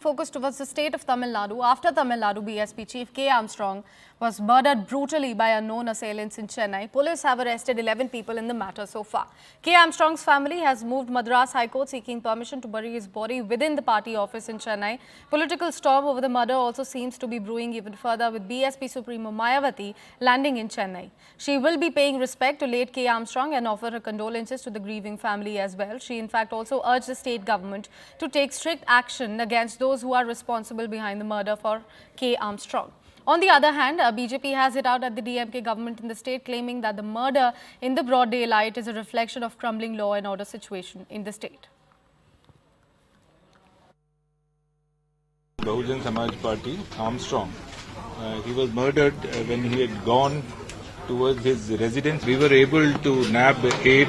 Focus towards the state of Tamil Nadu after Tamil Nadu BSP chief K. Armstrong was murdered brutally by unknown assailants in Chennai. Police have arrested 11 people in the matter so far. K. Armstrong's family has moved Madras High Court seeking permission to bury his body within the party office in Chennai. Political storm over the murder also seems to be brewing even further, with BSP Supremo Mayawati landing in Chennai. She will be paying respect to late K. Armstrong and offer her condolences to the grieving family as well. She in fact also urged the state government to take strict action against those who are responsible behind the murder for K. Armstrong. On the other hand, BJP has hit out at the DMK government in the state, claiming that the murder in the broad daylight is a reflection of crumbling law and order situation in the state. Bahujan Samaj Party, Armstrong. He was murdered when he had gone towards his residence. We were able to nab 8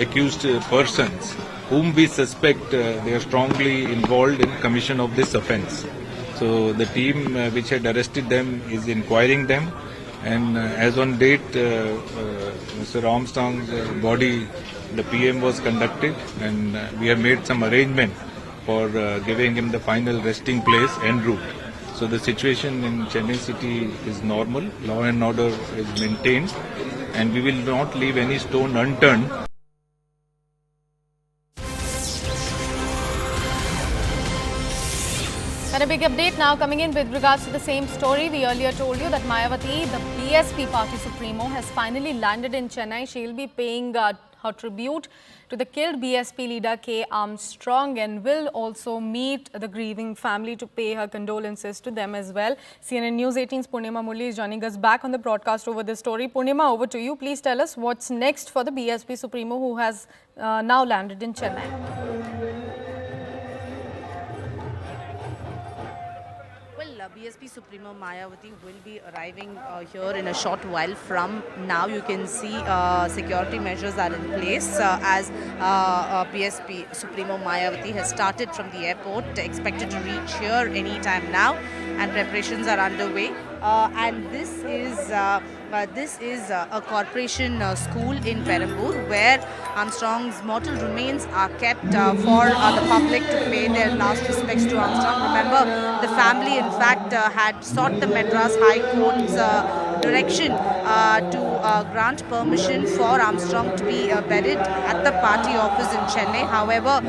accused persons whom we suspect they are strongly involved in commission of this offence. So the team which had arrested them is inquiring them, and as on date Mr. Armstrong's body, the PM was conducted, and we have made some arrangement for giving him the final resting place en route. So the situation in Chennai city is normal, law and order is maintained, and we will not leave any stone unturned. And a big update now coming in with regards to the same story. We earlier told you that Mayawati, the BSP party supremo, has finally landed in Chennai. She will be paying her tribute to the killed BSP leader K. Armstrong and will also meet the grieving family to pay her condolences to them as well. CNN News 18's Purnima Murli is joining us back on the broadcast over this story. Purnima, over to you. Please tell us what's next for the BSP supremo who has now landed in Chennai. BSP Supremo Mayawati will be arriving here in a short while from now. You can see security measures are in place as BSP Supremo Mayawati has started from the airport, expected to reach here anytime now, and preparations are underway. And this is a corporation school in Perambur where Armstrong's mortal remains are kept for the public to pay their last respects to Armstrong. Remember, the family in fact had sought the Madras High Court's direction to grant permission for Armstrong to be buried at the party office in Chennai. However,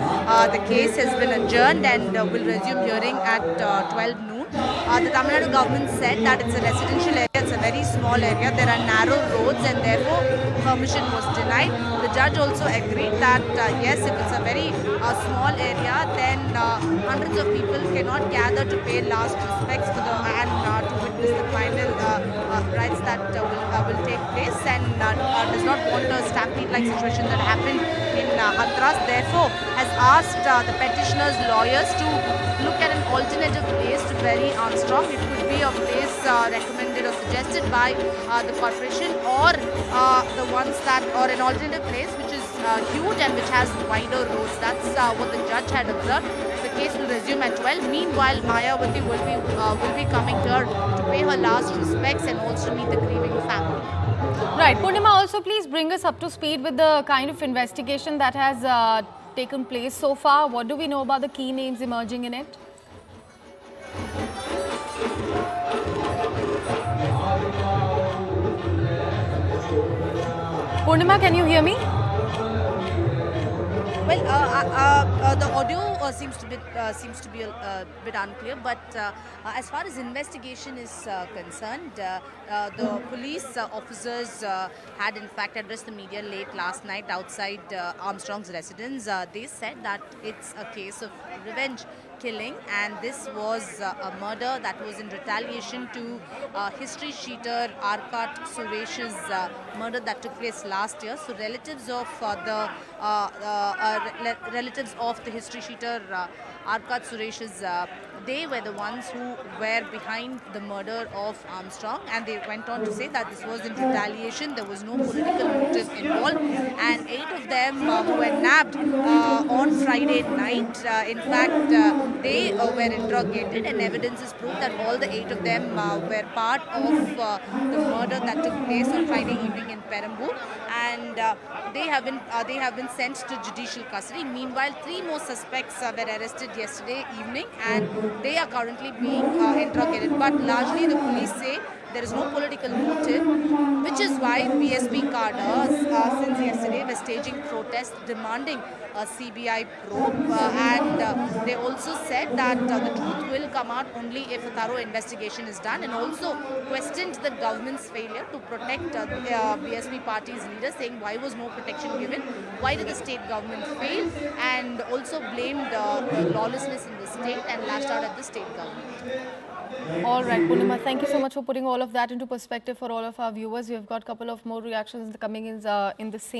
the case has been adjourned and will resume hearing at 12 noon. The Tamil Nadu government said that it's a residential area, it's a very small area, there are narrow roads and therefore permission was denied. The judge also agreed that yes, if it's a very small area, then hundreds of people cannot gather to pay last respects to to witness the final rites that will take place, and does not want a stampede-like situation that happened in Hathras. Therefore, has asked the petitioner's lawyers to look at an alternative place to bury Armstrong. It could be a place recommended or suggested by the corporation, or the ones that, or an alternative place which is huge and which has wider roads. That's what the judge had observed. The case will resume at 12. Meanwhile, Mayawati will be coming here to pay her last respects and also meet the grieving family. Right. Purnima, also please bring us up to speed with the kind of investigation that has taken place so far. What do we know about the key names emerging in it? Purnima, can you hear me? Well, the audio seems to be a bit unclear, but as far as investigation is concerned, the police officers had in fact addressed the media late last night outside Armstrong's residence. They said that it's a case of revenge killing, and this was a murder that was in retaliation to history sheeter Arkat Suresh's murder that took place last year. So relatives of the history sheeter Arkat Suresh's they were the ones who were behind the murder of Armstrong, and they went on to say that this was in retaliation, there was no political motive involved, and 8 of them who were nabbed on Friday night, in fact they were interrogated, and evidence is proved that all the 8 of them were part of the murder that took place on Friday evening in Perambur, and they have been sent to judicial custody. Meanwhile, 3 more suspects were arrested yesterday evening, and they are currently being interrogated. But largely, the police say there is no political motive, which is why BSP cadres since yesterday were staging protests demanding a CBI probe, and they also said that the truth will come out only if a thorough investigation is done, and also questioned the government's failure to protect the BSP party's leader, saying why was no protection given, why did the state government fail, and also blamed the lawlessness in the state and lashed out at the state government. All right, Purnima, thank you so much for putting all of that into perspective for all of our viewers. We have got a couple of more reactions coming in the same.